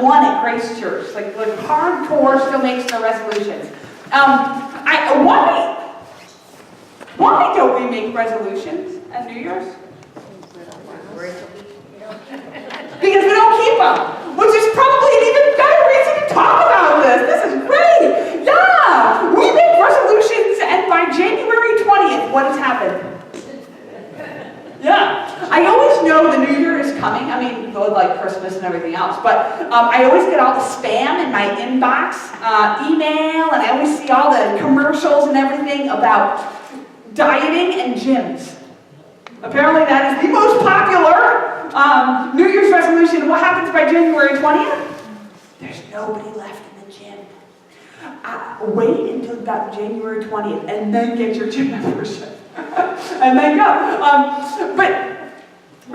one at Grace Church, like hardcore still makes their resolutions. Why don't we make resolutions at New Year's? Because we don't keep them, which is probably an even better reason to talk about this. This is great. Yeah, we make resolutions, and by January 20th, what has happened? Yeah, I always know the New Year is coming. I mean, like Christmas and everything else, but I always get all the spam in my inbox, email, and I always see all the commercials and everything about dieting and gyms. Apparently that is the most popular New Year's resolution. What happens by January 20th? There's nobody left in the gym. Wait until about January 20th and then get your gym membership. And then go. But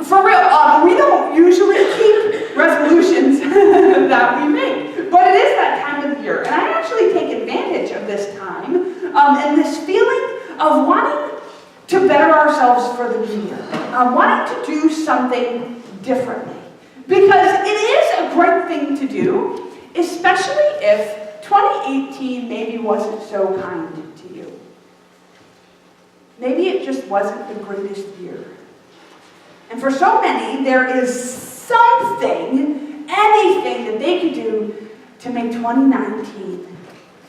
for real, we don't usually keep resolutions that we make. But it is that time of the year. And I actually take advantage of this time and this feeling of wanting to better ourselves for the new year. Wanting to do something differently. Because it is a great thing to do, especially if 2018 maybe wasn't so kind to you. Maybe it just wasn't the greatest year. And for so many, there is something, anything that they could do to make 2019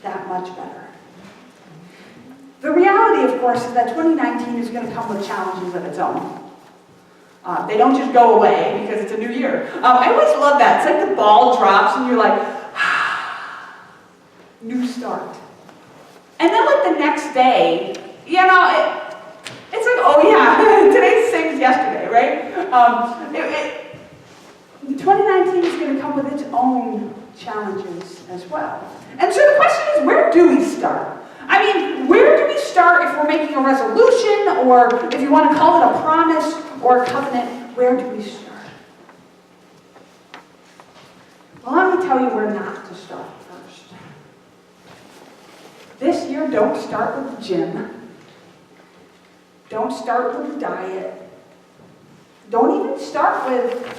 that much better. The reality, of course, is that 2019 is going to come with challenges of its own. They don't just go away because it's a new year. I always love that. It's like the ball drops and you're like, new start. And then like the next day, you know, it's like, oh yeah, today's same as yesterday, right? 2019 is going to come with its own challenges as well. And so the question is, where do we start? I mean, where do we start if we're making a resolution, or if you want to call it a promise or a covenant, where do we start? Well, let me tell you where not to start first. This year, don't start with the gym. Don't start with the diet. Don't even start with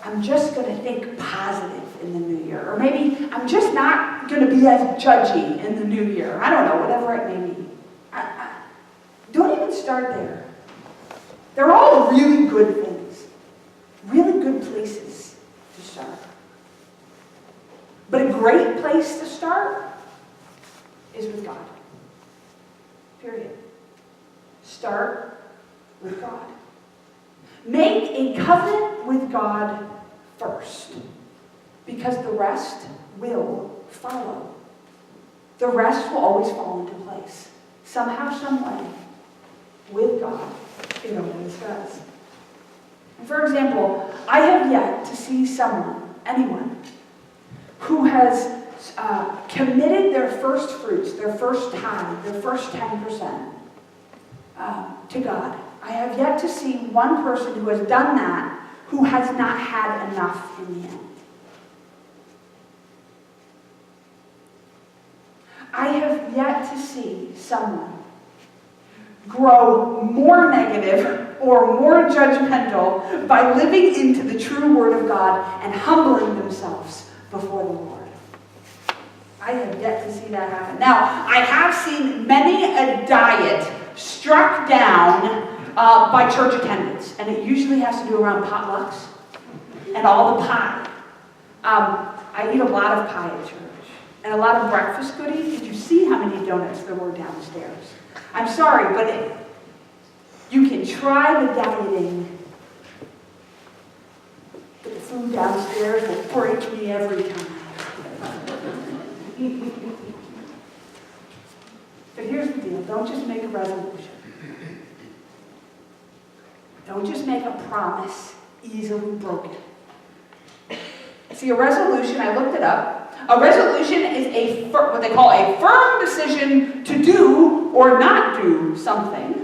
I'm just going to think positive in the new year. Or maybe I'm just not going to be as judgy in the new year. I don't know, whatever it may be. Don't even start there. They're all really good things. Really good places to start. But a great place to start is with God. Period. Start with God. Make a covenant with God first, because the rest will follow. The rest will always fall into place. Somehow, some way, with God, it always does. For example, I have yet to see anyone, who has committed their first fruits, their first tithe, their first 10% to God. I have yet to see one person who has done that who has not had enough in the end. I have yet to see someone grow more negative or more judgmental by living into the true Word of God and humbling themselves before the Lord. I have yet to see that happen. Now, I have seen many a diet struck down by church attendance, and it usually has to do around potlucks and all the pie. I eat a lot of pie at church, and a lot of breakfast goodies. Did you see how many donuts there were downstairs? I'm sorry, but you can try the dieting, but the food downstairs will break me every time. But here's the deal. Don't just make a resolution. Don't just make a promise easily broken. See, a resolution, I looked it up. A resolution is what they call a firm decision to do or not do something.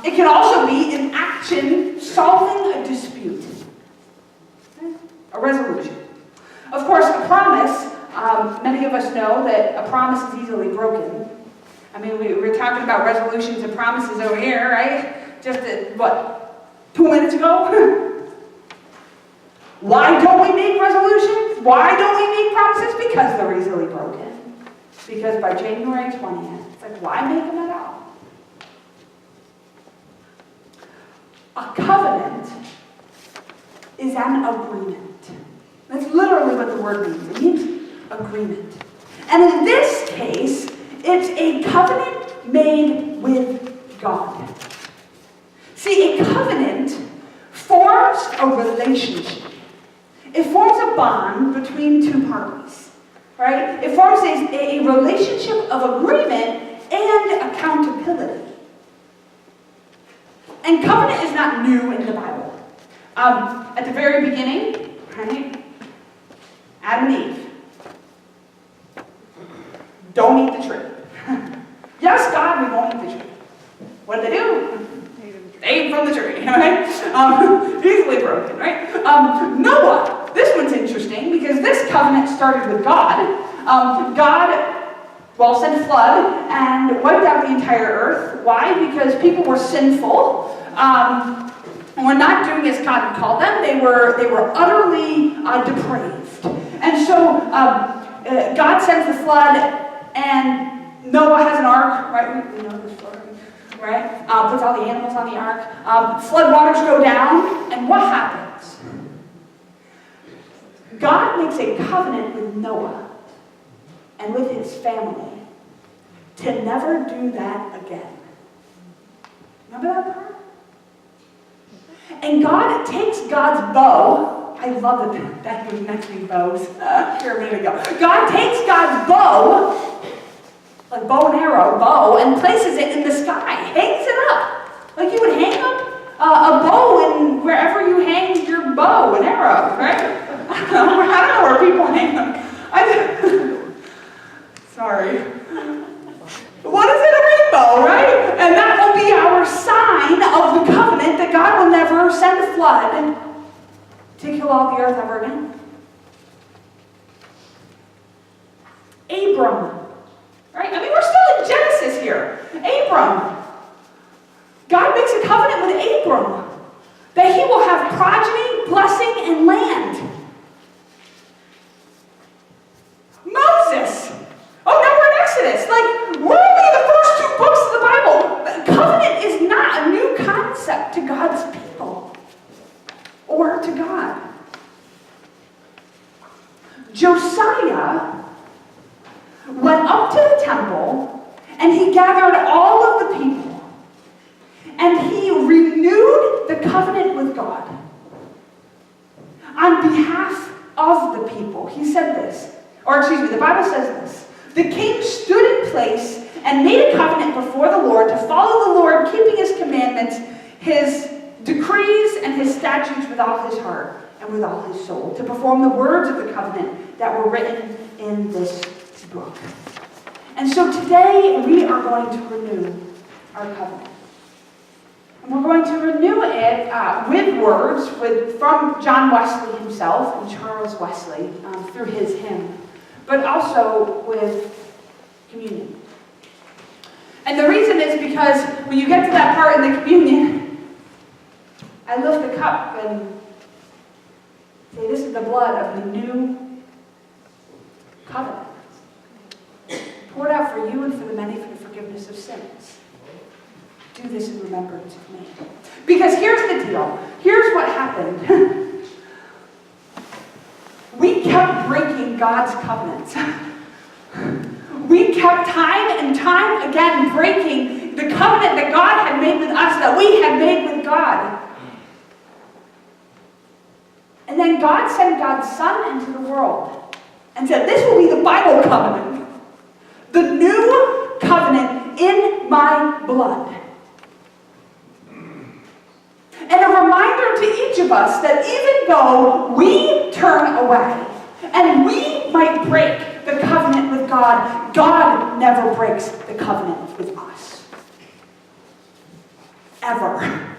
It can also be an action solving a dispute. A resolution. Of course, a promise, many of us know that a promise is easily broken. I mean, we were talking about resolutions and promises over here, right? Just, 2 minutes ago? Why don't we make resolutions? Why don't we make promises? Because they're easily broken. Because by January 20th, it's like, why make them at all? A covenant is an agreement. That's literally what the word means. It means agreement. And in this case, it's a covenant made with God. See, a covenant forms a relationship. It forms a bond between two parties, right? It forms a relationship of agreement and accountability. And covenant is not new in the Bible. At the very beginning, right? Adam and Eve. Don't eat the tree. Yes, God, we won't eat the tree. What did they do? They ate from the tree, right? Easily broken, right? Noah. This one's interesting because this covenant started with God. God sent a flood and wiped out the entire earth. Why? Because people were sinful. And were not doing as God called them. They were utterly depraved. And so God sends the flood, and Noah has an ark, right? We know this story, right? Puts all the animals on the ark. Flood waters go down, and what happens? God makes a covenant with Noah and with his family to never do that again. Remember that part? And God takes God's bow. I love that was mentioning bows here a minute ago. God takes God's bow, like bow and arrow, bow, and places it in the sky, hangs it up. Like you would hang up a bow in wherever you hang your bow and arrow, right? I don't know where people hang them. Sorry. What is it? A rainbow, right? And that will be our sign of the covenant that God will never send a flood to kill all the earth ever again. Abram, right? I mean, we're still in Genesis here. Abram. God makes a covenant with Abram that he will have progeny, blessing, and land. Moses. Oh, now we're in Exodus. Like, we're only in the first two books of the Bible. Covenant is not a new concept to God's people or to God. Josiah went up to the temple and he gathered all of the people and he renewed the covenant with God on behalf of the people. He said this, the Bible says this. The king stood in place and made a covenant before the Lord to follow the Lord, keeping his commandments, his decrees, and his statutes with all his heart and with all his soul, to perform the words of the covenant that were written in this book. And so today we are going to renew our covenant. And we're going to renew it with words from John Wesley himself and Charles Wesley through his hymn, but also with communion. And the reason is because when you get to that part in the communion, I lift the cup and say, this is the blood of the new covenant, poured out for you and for the many for the forgiveness of sins. Do this in remembrance of me. Because here's the deal. Here's what happened. We kept breaking God's covenants. We kept time and time again breaking the covenant that God had made with us, that we had made with God. And then God sent God's Son into the world and said, this will be the Bible covenant. The new covenant in my blood. And a reminder to each of us that even though we turn away and we might break the covenant with God, God never breaks the covenant with us. Ever.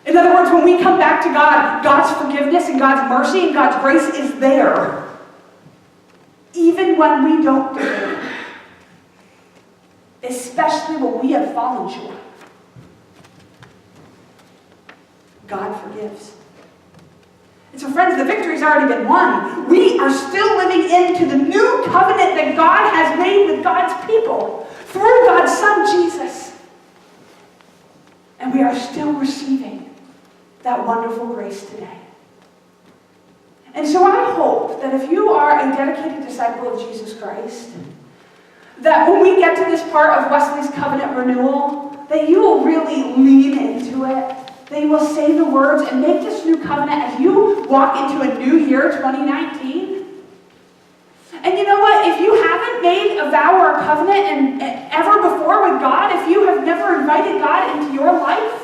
In other words, when we come back to God, God's forgiveness and God's mercy and God's grace is there. Even when we don't deserve it. Especially when we have fallen short. God forgives. So friends, the victory's already been won. We are still living into the new covenant that God has made with God's people through God's Son, Jesus. And we are still receiving that wonderful grace today. And so I hope that if you are a dedicated disciple of Jesus Christ, that when we get to this part of Wesley's covenant renewal, that you will really lean into it, that you will say the words and make this new covenant as you walk into a new year, 2019. And you know what? If you haven't made a vow or a covenant ever before with God, if you have never invited God into your life,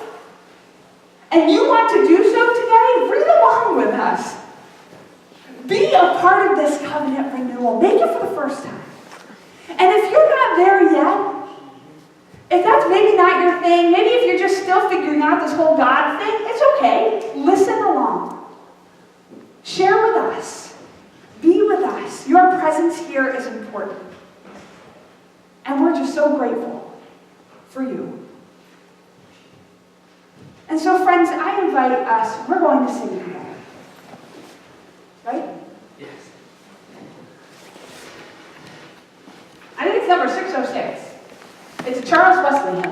and you want to do so today, read along with us. Be a part of this covenant renewal. Make it for the first time. And if you're not there yet, if that's maybe not your thing, maybe if you're just still figuring out this whole God thing, it's okay. Listen along. Share with us. Be with us. Your presence here is important. And we're just so grateful for you. And so, friends, I invite us, we're going to sing together. Right? Yes. I think it's number 606. It's a Charles Wesley hymn.